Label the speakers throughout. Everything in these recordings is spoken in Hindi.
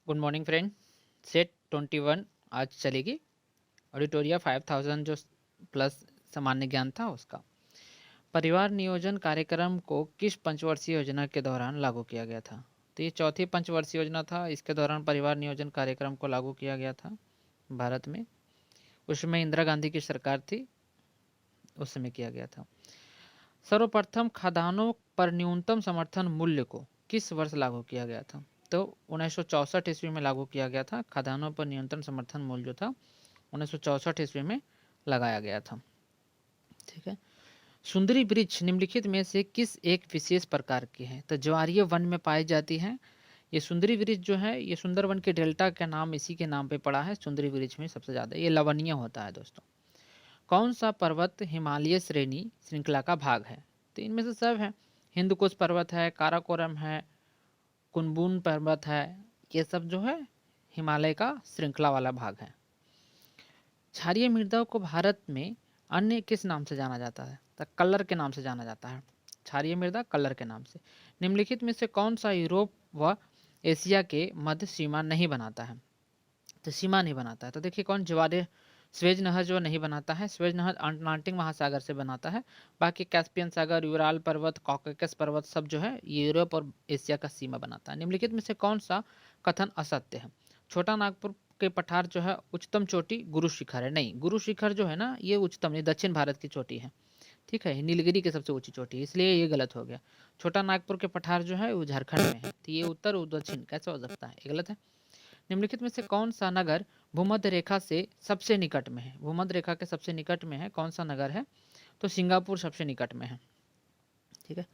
Speaker 1: Good morning friend. सेट 21 आज चलेगी। ऑडिटोरिया 5000 जो प्लस सामान्य ज्ञान था उसका। परिवार नियोजन कार्यक्रम को किस पंचवर्षीय योजना के दौरान लागू किया गया था? तो ये चौथी पंचवर्षीय योजना था। इसके दौरान परिवार नियोजन कार्यक्रम को लागू किया गया था भारत में। उसमें इंदिरा गांधी की सरकार थी, उस समय किया गया था। सर्वप्रथम खाद्यान्नों पर न्यूनतम समर्थन मूल्य को किस वर्ष लागू किया गया था? तो 1964 ईस्वी में लागू किया गया था। खाद्यान्नों पर न्यूनतम समर्थन मूल्य जो था 1964 ईस्वी में लगाया गया था। ठीक है। सुंदरी वृक्ष निम्नलिखित में से किस एक विशेष प्रकार की है? तो ज्वारीय वन में पाई जाती है। ये सुंदरी वृक्ष जो है ये सुंदरवन के डेल्टा का नाम इसी के नाम पे पड़ा है। सुंदरी वृक्ष में सबसे ज्यादा ये लवणीय होता है दोस्तों। कौन सा पर्वत हिमालय श्रेणी श्रृंखला का भाग है? तो इनमें से सब है। हिंदुकुश पर्वत है, काराकोरम है, कुनबुन पर्वत है। ये सब जो है हिमालय का श्रृंखला वाला भाग है। क्षारीय मृदा को भारत में अन्य किस नाम से जाना जाता है? तो कल्लर के नाम से जाना जाता है। क्षारीय मृदा कल्लर के नाम से। निम्नलिखित में से कौन सा यूरोप व एशिया के मध्य सीमा नहीं बनाता है? तो सीमा नहीं बनाता है। तो देखिए कौन? ज्वारीय स्वेज नहर जो नहीं बनाता है। स्वेज नहर अटलांटिक महासागर से बनाता है। बाकी कैस्पियन सागर, यूराल पर्वत, कॉकेकस पर्वत सब जो है ये यूरोप और एशिया का सीमा बनाता है। निम्नलिखित में से कौन सा कथन असत्य है? छोटा नागपुर के पठार जो है उच्चतम चोटी गुरु शिखर है। नहीं, गुरु शिखर जो है ना ये उच्चतम नहीं, दक्षिण भारत की चोटी है। ठीक है, नीलगिरी की सबसे ऊंची चोटी है, इसलिए ये गलत हो गया। छोटा नागपुर के पठार जो है वो झारखंड में है, तो ये उत्तर और दक्षिण कैसे हो सकता है? ये गलत है। निम्नलिखित में से कौन सा नगर भूमध्य रेखा से सबसे निकट में है? भूमध्य रेखा के सबसे निकट में है कौन सा नगर है? तो सिंगापुर सबसे निकट में है। ठीक है।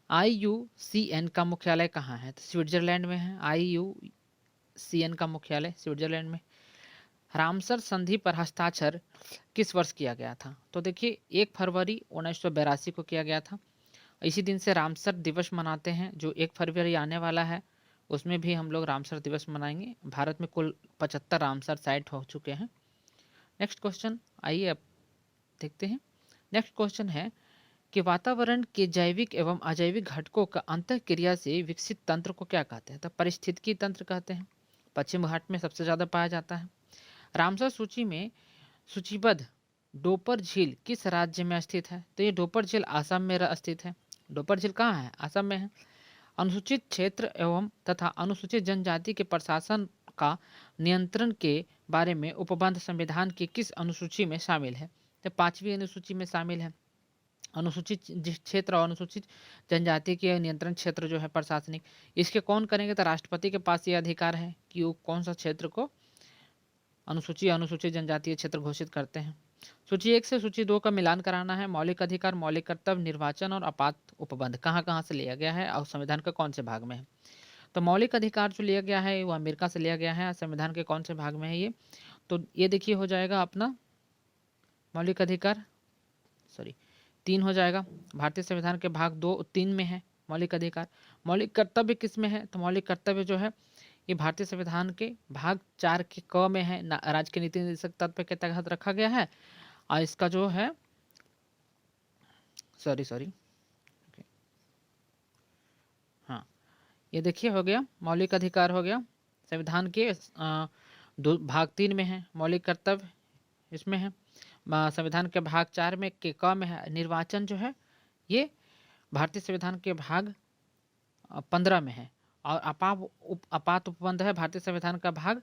Speaker 1: IUCN का मुख्यालय कहाँ है? तो स्विट्जरलैंड में है। IUCN का मुख्यालय स्विट्जरलैंड में। रामसर संधि पर हस्ताक्षर किस वर्ष किया गया था? तो देखिए 1 फरवरी 1982 को किया गया था। इसी दिन से रामसर दिवस मनाते हैं जो 1 फरवरी आने वाला है, उसमें भी हम लोग रामसर दिवस मनाएंगे। भारत में कुल 75 रामसर साइट हो चुके हैं। नेक्स्ट क्वेश्चन आइए अब देखते हैं। नेक्स्ट क्वेश्चन है कि वातावरण के जैविक एवं अजैविक घटकों का अंतःक्रिया से विकसित तंत्र को क्या कहते हैं? तो पारिस्थितिकी तंत्र कहते हैं। पश्चिम घाट में सबसे ज्यादा पाया जाता है। रामसर सूची में सूचीबद्ध डोपर झील किस राज्य में स्थित है? तो ये डोपर झील आसाम में स्थित है। डोपर झील कहाँ है? आसाम में है। अनुसूचित क्षेत्र एवं तथा अनुसूचित जनजाति के प्रशासन का नियंत्रण के बारे में उपबंध संविधान की किस अनुसूची में शामिल है? तो 5वीं अनुसूची में शामिल है। अनुसूचित क्षेत्र और अनुसूचित जनजाति के नियंत्रण क्षेत्र जो है प्रशासनिक, इसके कौन करेंगे? तो राष्ट्रपति के पास ये अधिकार है कि वो कौन सा क्षेत्र को अनुसूचित जनजातीय क्षेत्र घोषित करते हैं। सूची 1 से सूची 2 का मिलान कराना है। मौलिक अधिकार, मौलिक कर्तव्य, निर्वाचन और आपात उपबंध कहाँ कहाँ से लिया गया है और संविधान के कौन से भाग में है? तो मौलिक अधिकार जो लिया गया है वो अमेरिका से लिया गया है। संविधान के कौन से भाग में है ये? तो ये देखिए हो जाएगा अपना मौलिक अधिकार 3 हो जाएगा। भारतीय संविधान के भाग 2-3 में है मौलिक अधिकार। मौलिक कर्तव्य किस में है? तो मौलिक कर्तव्य जो है ये भारतीय संविधान के भाग 4 के क में है। राज्य के नीति निर्देशक तत्व के तहत रखा गया है। और इसका जो है हाँ, ये देखिए हो गया मौलिक अधिकार हो गया। संविधान के भाग 3 में है। मौलिक कर्तव्य इसमें है। संविधान के भाग 4 में के क में है। निर्वाचन जो है ये भारतीय संविधान के भाग 15 में है। और आपात उपबंध है भारतीय संविधान का भाग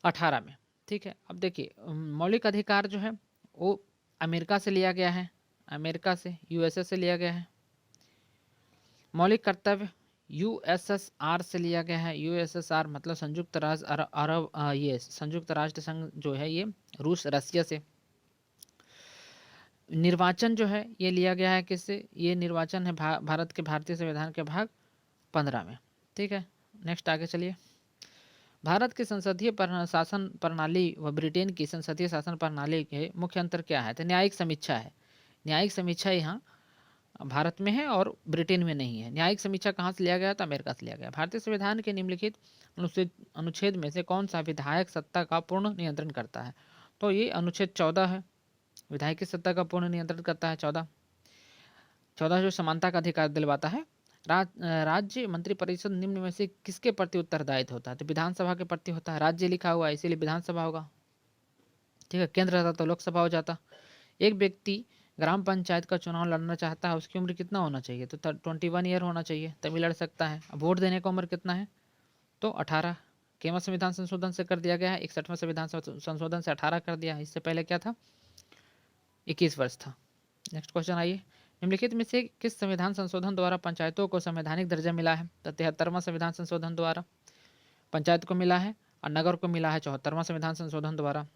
Speaker 1: 18 में। ठीक है। अब देखिए मौलिक अधिकार जो है वो अमेरिका से लिया गया है, अमेरिका से USA से लिया गया है। मौलिक कर्तव्य USSR से लिया गया है। USSR मतलब संयुक्त राज्य अरब ये संयुक्त राष्ट्र संघ जो है ये रूस रसिया से। निर्वाचन जो है ये लिया गया है किससे? ये निर्वाचन है भारत के भारतीय संविधान के भाग 15 में। ठीक है। नेक्स्ट आगे चलिए। भारत की संसदीय शासन प्रणाली व ब्रिटेन की संसदीय शासन प्रणाली के मुख्य अंतर क्या है? तो न्यायिक समीक्षा है। न्यायिक समीक्षा यहाँ भारत में है और ब्रिटेन में नहीं है। न्यायिक समीक्षा कहाँ से लिया गया? तो अमेरिका से लिया गया। भारतीय संविधान के निम्नलिखित अनुच्छेद में से कौन सा विधायक सत्ता का पूर्ण नियंत्रण करता है? तो ये अनुच्छेद 14 है। विधायक की सत्ता का पूर्ण नियंत्रण करता है 14 जो समानता का अधिकार दिलवाता है। राज्य मंत्रिपरिषद निम्न में से किसके प्रति उत्तरदायित्व होता है? तो विधानसभा के प्रति होता है। राज्य लिखा हुआ है इसीलिए विधानसभा होगा, ठीक है। केंद्र रहता तो लोकसभा हो जाता। एक व्यक्ति ग्राम पंचायत का चुनाव लड़ना चाहता है, उसकी उम्र कितना होना चाहिए? तो 21 ईयर होना चाहिए, तभी लड़ सकता है। अब वोट देने का उम्र कितना है? तो 18। केवल संविधान संशोधन से कर दिया गया है, 61वें संविधान संशोधन से 18 कर दिया है। इससे पहले क्या था? 21 वर्ष था। नेक्स्ट क्वेश्चन आइए, निम्नलिखित में से किस संविधान संशोधन द्वारा पंचायतों को संवैधानिक दर्जा मिला है? तो 73वां संविधान संशोधन द्वारा पंचायत को मिला है, और नगर को मिला है 74वां संविधान संशोधन द्वारा।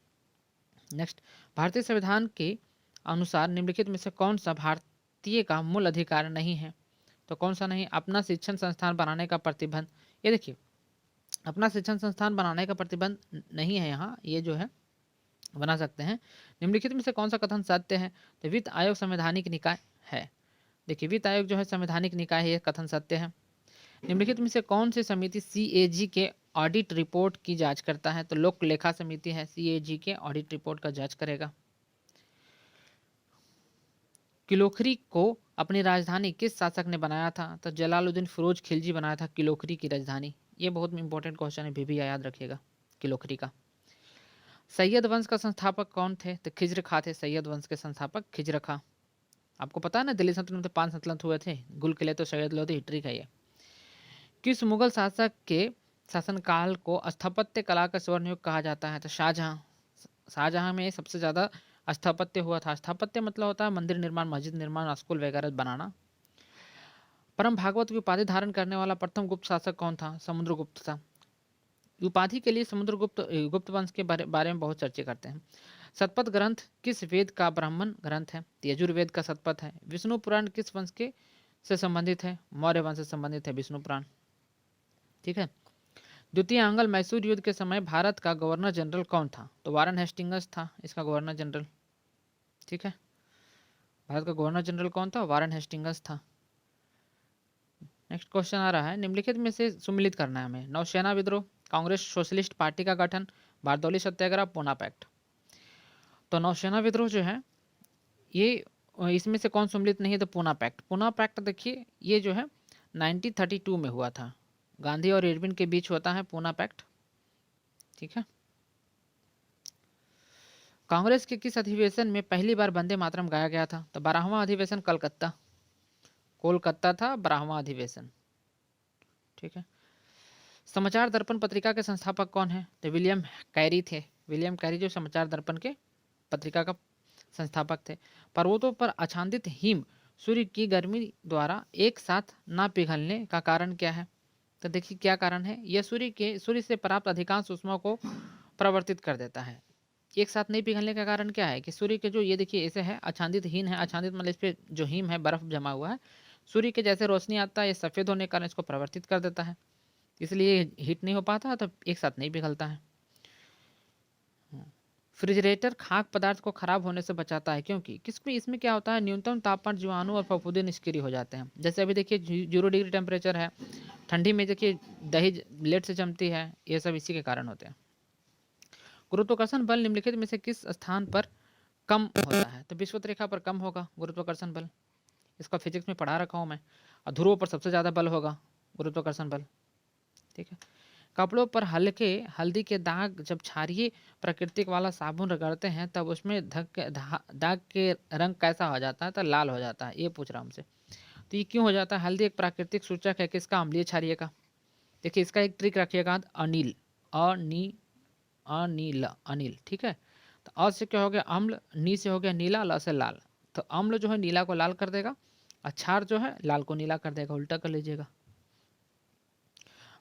Speaker 1: नेक्स्ट, भारतीय संविधान के अनुसार निम्नलिखित में से कौन सा भारतीय का मूल अधिकार नहीं है? तो कौन सा नहीं? अपना शिक्षण संस्थान बनाने का प्रतिबंध। ये देखिए, अपना शिक्षण संस्थान बनाने का प्रतिबंध नहीं है यहाँ, ये जो है बना सकते हैं। निम्नलिखित में से कौन सा कथन सत्य है? तो वित्त आयोग संवैधानिक निकाय है। देखिए, वित्त आयोग जो है संवैधानिक निकाय है, ये कथन सत्य है। निम्नलिखित में से कौन सी समिति सीएजी के ऑडिट रिपोर्ट की जांच करता है? तो लोक लेखा समिति है, सीएजी के ऑडिट रिपोर्ट का जांच करेगा। किलोखरी को अपनी राजधानी किस शासक ने बनाया था? तो जलालुद्दीन फिरोज खिलजी बनाया था किलोखरी की राजधानी। ये बहुत इंपॉर्टेंट क्वेश्चन है, भी याद रखिएगा किलोखरी का। सैयद वंश का संस्थापक कौन थे? तो खिज्र खां थे, सैयद वंश के संस्थापक खिज्र खां। आपको पता है ना, दिल्ली सल्तनत में 5 सल्तनत हुए थे, गुल किले तो सैयद लोधी, हिस्ट्री का ये। किस मुगल शासक के शासनकाल को स्थापत्य कला का स्वर्ण युग कहा जाता है? तो शाहजहां। शाहजहां में सबसे ज्यादा स्थापत्य हुआ था। स्थापत्य मतलब होता है मंदिर निर्माण, मस्जिद निर्माण, स्कूल वगैरह बनाना। परम भागवत की उपाधि धारण करने वाला प्रथम गुप्त शासक कौन था? समुद्रगुप्त था। उपाधि के लिए समुद्रगुप्त गुप्त वंश के बारे में बहुत चर्चा करते हैं। शतपथ ग्रंथ किस वेद का ब्राह्मण ग्रंथ है? यजुर्वेद का शतपथ है। विष्णु पुराण किस वंश के से संबंधित है? मौर्य वंश से संबंधित है विष्णु पुराण, ठीक है। द्वितीय आंग्ल मैसूर युद्ध के समय भारत का गवर्नर जनरल कौन था? तो वारन हेस्टिंग्स था इसका गवर्नर जनरल, ठीक है। भारत का गवर्नर जनरल कौन था? वारन हेस्टिंग्स था। नेक्स्ट क्वेश्चन आ रहा है, निम्नलिखित में से सुमिलित करना है हमें। नौसेना विद्रोह, कांग्रेस सोशलिस्ट पार्टी का गठन, बारदौली सत्याग्रह, पूना पैक्ट। तो नौसेना विद्रोह जो है ये इसमें से कौन सम्मिलित नहीं है? तो पूना पैक्ट। पूना पैक्ट देखिए, ये जो है 1932 में हुआ था, गांधी और इरविन के बीच होता है पूना पैक्ट, ठीक है। कांग्रेस के किस अधिवेशन में पहली बार वंदे मातरम गाया गया था? तो 12वां अधिवेशन कोलकाता था 12वां अधिवेशन, ठीक है। समाचार दर्पण पत्रिका के संस्थापक कौन है? तो विलियम कैरी थे। विलियम कैरी जो समाचार दर्पण के पत्रिका का संस्थापक थे। पर्वतों पर आच्छादित हिम सूर्य की गर्मी द्वारा एक साथ न पिघलने का कारण क्या है? तो देखिए क्या कारण है, यह सूर्य से प्राप्त अधिकांश ऊष्मा को प्रवर्तित कर देता है। एक साथ नहीं पिघलने का कारण क्या है कि सूर्य के जो, ये देखिए ऐसे है, आच्छादित हिम है, आच्छादित मतलब इस पे जो हिम है, बर्फ जमा हुआ है, सूर्य के जैसे रोशनी आता है, ये सफेद होने के कारण इसको प्रवर्तित कर देता है, इसलिए हीट नहीं हो पाता, तो एक साथ नहीं पिघलता है। फ्रिजरेटर खाद्य पदार्थ को खराब होने से बचाता है, क्योंकि किसमें इसमें क्या होता है, न्यूनतम तापमान जीवाणु और फफूंदी निष्क्रिय हो जाते हैं। जैसे अभी देखिए 0 डिग्री टेम्परेचर है, ठंडी में देखिए दही लेट से जमती है, ये सब इसी के कारण होते हैं। गुरुत्वाकर्षण बल निम्नलिखित में से किस स्थान पर कम होता है? तो विषुवत रेखा पर कम होगा गुरुत्वाकर्षण बल, इसका फिजिक्स में पढ़ा रखा हूँ मैं। और ध्रुवों पर सबसे ज़्यादा बल होगा गुरुत्वाकर्षण बल, ठीक है। कपड़ों पर हल्के हल्दी के दाग जब क्षारीय प्राकृतिक वाला साबुन रगड़ते हैं तब उसमें दाग के रंग कैसा हो जाता है? तो लाल हो जाता है, ये पूछ रहा हूँ हमसे। तो ये क्यों हो जाता है? हल्दी एक प्राकृतिक सूचक है किसका? अम्लीय क्षारीय का। देखिए इसका एक ट्रिक रखिएगा, अनिल, अनिल, ठीक है। तो अ से क्या हो गया? अम्ल, नी से हो गया नीला, ल से लाल। तो अम्ल जो है नीला को लाल कर देगा, और क्षार जो है लाल को नीला कर देगा, उल्टा कर लीजिएगा।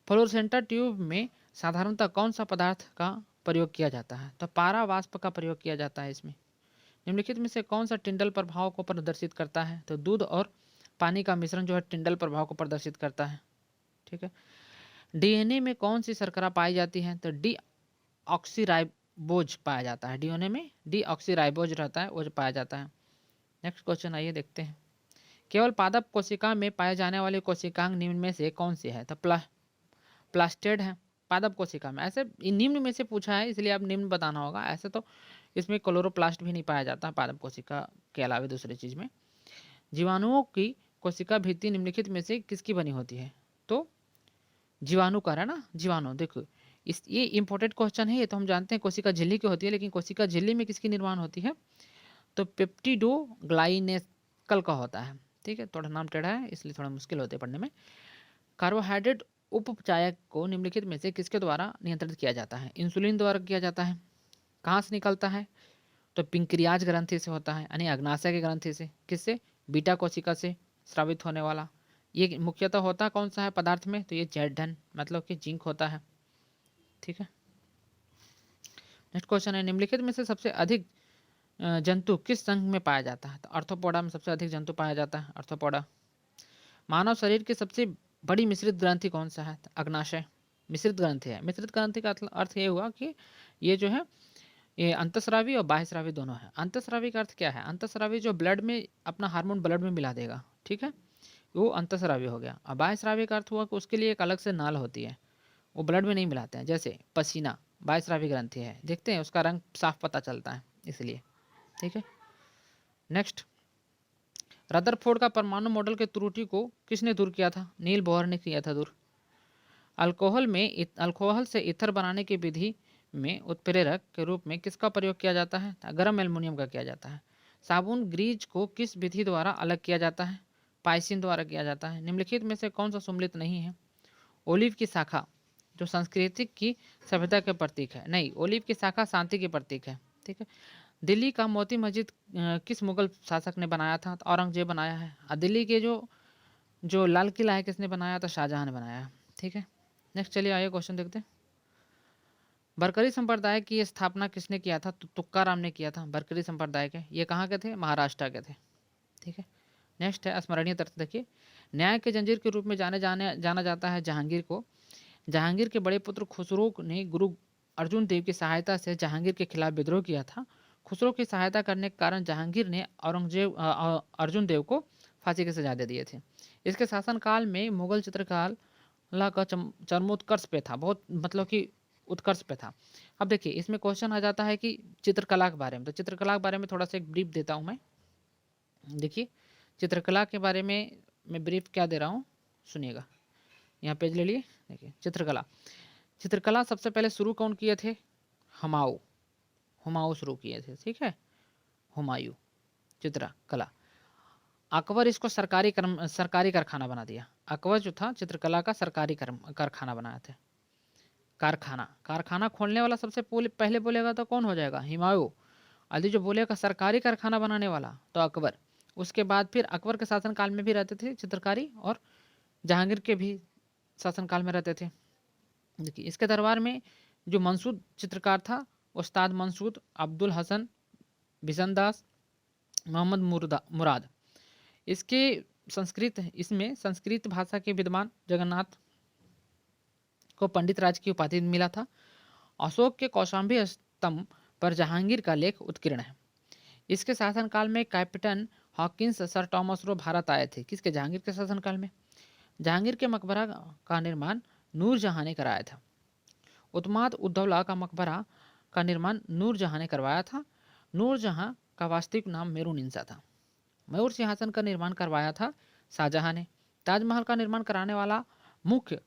Speaker 1: फ्लोरोसेंटर ट्यूब में साधारणतः कौन सा पदार्थ का प्रयोग किया जाता है? तो पारा वाष्प का प्रयोग किया जाता है इसमें। निम्नलिखित में से कौन सा टिंडल प्रभाव को प्रदर्शित करता है? तो दूध और पानी का मिश्रण जो है टिंडल प्रभाव को प्रदर्शित करता है, ठीक है। डीएनए में कौन सी शर्करा पाई जाती है? तो डीऑक्सीराइबोज पाया जाता है, डीएनए में डीऑक्सीराइबोज रहता है, वो जो पाया जाता है। नेक्स्ट क्वेश्चन आइए देखते हैं, केवल पादप कोशिका में पाए जाने वाली कोशिकांग निम्न में से कौन सी है? तो प्लास्टेड है पादप कोशिका में। ऐसे निम्न में से पूछा है इसलिए आप निम्न बताना होगा, ऐसे तो इसमें क्लोरोप्लास्ट भी नहीं पाया जाता पादप कोशिका के अलावा दूसरी चीज में। जीवाणुओं की कोशिका भित्ति निम्नलिखित में से किसकी बनी होती है? तो जीवाणु का है ना, जीवाणु। देखो ये इंपॉर्टेंट क्वेश्चन है, ये तो हम जानते हैं कोशिका झिल्ली की होती है, लेकिन कोशिका झिल्ली में किसकी निर्माण होती है? तो पेप्टिडोग्लाइनेकल का होता है। ठीक है, थोड़ा नाम टेढ़ा है इसलिए थोड़ा मुश्किल होते हैं पढ़ने में। कार्बोहाइड्रेट उपचायक को निम्नलिखित में से किसके द्वारा नियंत्रित किया जाता है? इंसुलिन द्वारा किया जाता है। कहाँ से निकलता है? तो पिंक्रियाज ग्रंथि से होता है, यानी अग्नाशय की ग्रंथि से। किससे? बीटा कोशिका से स्रावित होने वाला। ये मुख्यतः होता कौन सा है पदार्थ में? तो ये Z मतलब कि जिंक होता है। ठीक है, नेक्स्ट क्वेश्चन है, निम्नलिखित में से सबसे अधिक जंतु किस संघ में पाया जाता है? तो आर्थ्रोपोडा में सबसे अधिक जंतु पाया जाता है, आर्थ्रोपोडा। मानव शरीर की सबसे बड़ी मिश्रित ग्रंथि कौन सा है? तो अग्नाशय मिश्रित ग्रंथि है। मिश्रित ग्रंथि का अर्थ ये हुआ कि ये जो है ये अंतःस्रावी और बाह्यस्रावी दोनों है। अंतःस्रावी का अर्थ क्या है? अंतःस्रावी जो ब्लड में अपना हार्मोन ब्लड में मिला देगा, ठीक है, वो अंतःस्रावी हो गया। और बाह्यस्रावी का अर्थ हुआ कि उसके लिए एक अलग से नाल होती है, वो ब्लड में नहीं मिलाते हैं। जैसे पसीना बाह्यस्रावी ग्रंथि है, देखते हैं उसका रंग साफ पता चलता है इसलिए। ठीक है, नेक्स्ट, रदरफोर्ड का परमाणु मॉडल के त्रुटि को किसने दूर किया था? नील बोहर ने किया था दूर। अल्कोहल से ईथर बनाने की विधि में उत्प्रेरक के रूप में किसका प्रयोग किया जाता है? गर्म एल्युमिनियम का किया जाता है। साबुन ग्रीज को किस विधि द्वारा अलग किया जाता है? पाइसिन द्वारा किया जाता है। निम्नलिखित में से कौन सा सम्मिलित नहीं है? ओलिव की शाखा जो सांस्कृतिक की सभ्यता के प्रतीक है, नहीं, ओलिव की शाखा शांति के प्रतीक है। ठीक है, दिल्ली का मोती मस्जिद किस मुगल शासक ने बनाया था? तो औरंगजेब बनाया है। और दिल्ली के जो लाल किला है किसने बनाया? तो शाहजहां ने बनाया है। ठीक है, नेक्स्ट चलिए आइए क्वेश्चन देखते हैं। बरकरी संप्रदाय की स्थापना किसने किया था? तो तुक्काराम ने किया था। बरकरी संप्रदाय के ये कहाँ के थे? महाराष्ट्र के थे। ठीक है, नेक्स्ट है स्मरणीय तथ्य। देखिए, न्याय के जंजीर के रूप में जाना जाता है जहांगीर को। जहांगीर के बड़े पुत्र खुसरो ने गुरु अर्जुन देव की सहायता से जहांगीर के खिलाफ विद्रोह किया था। खुसरो की सहायता करने के कारण जहांगीर ने अर्जुन देव को फांसी की सजा दे दिए थे। इसके शासनकाल में मुगल चित्रकला का चरमोत्कर्ष पे था, बहुत मतलब कि उत्कर्ष पे था। अब देखिए इसमें क्वेश्चन आ जाता है कि चित्रकला के बारे में। तो चित्रकला के बारे में थोड़ा सा एक ब्रीफ देता हूँ मैं। देखिए चित्रकला के बारे में मैं ब्रीफ क्या दे रहा हूँ, सुनिएगा। यहाँ पेज ले लिए। देखिए चित्रकला सबसे पहले शुरू कौन किए थे? हुमायूं शुरू किए थे। ठीक है, हुमायूं चित्रकला। अकबर इसको सरकारी कारखाना बना दिया। अकबर जो था चित्रकला का सरकारी कारखाना बनाया था। कारखाना खोलने वाला सबसे पहले बोलेगा तो कौन हो जाएगा? हुमायूं। अली जो बोलेगा सरकारी कारखाना बनाने वाला तो अकबर। उसके बाद फिर अकबर के शासनकाल में भी रहते थे चित्रकारी, और जहांगीर के भी शासनकाल में रहते थे। देखिए इसके दरबार में जो मंसूद चित्रकार था, उस्ताद मंसूद, अब्दुल हसन, बिशनदास, मोहम्मद मुराद। इसमें संस्कृत भाषा के विद्वान जगन्नाथ को पंडित राज की उपाधि मिला था। अशोक के कौशाम्बी स्तंभ पर जहांगीर का लेख उत्कीर्ण है। इसके शासनकाल में captain Hawkins, sir Thomas Roe Bharat आए थे। किसके? जहांगीर के शासनकाल में। जहांगीर के मकबरा का निर्माण नूरजहां ने कराया था। उत्माद उद्दौला का मकबरा का निर्माण नूरजहां ने करवाया था। नूरजहां का वास्तविक नाम मेरुनिंसा था। मयूर सिंहासन का निर्माण करवाया था शाहजहां ने। ताजमहल का निर्माण कराने वाला मुख्य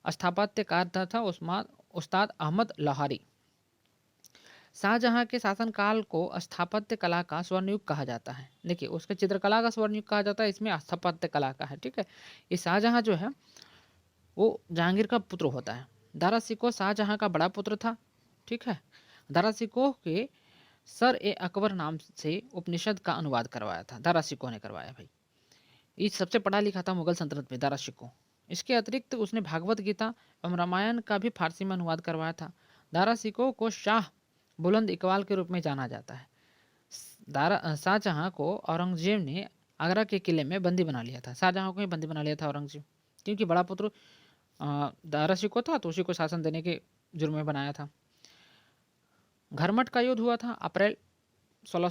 Speaker 1: स्थापत्यकार था उस्ताद अहमद लाहौरी। शाहजहां के शासनकाल को स्थापत्य कला का स्वर्णयुग कहा जाता है। देखिए उसके चित्रकला का स्वर्णयुग कहा जाता है, इसमें स्थापत्य कला का है। ठीक है, ये शाहजहां जो है वो जहांगीर का पुत्र होता है। दारा शिकोह शाहजहां का बड़ा पुत्र था। ठीक है, दारा शिकोह के सर ए अकबर नाम से उपनिषद का अनुवाद करवाया था, दारा शिकोह ने करवाया। भाई ये सबसे पढ़ा लिखा था मुगल सल्तनत में, दारा शिकोह। इसके अतिरिक्त उसने भागवत गीता एवं रामायण का भी फारसी में अनुवाद करवाया था। दारा शिकोह को शाह बुलंद इकबाल के रूप में जाना जाता है। शाहजहां को औरंगजेब ने आगरा के किले में बंदी बना लिया था। शाहजहां को ही बंदी बना लिया था औरंगजेब, क्योंकि बड़ा पुत्र दारा शिकोह था तो उसी को शासन देने के जुर्म में बनाया था। घरमट का युद्ध हुआ था अप्रैल 1600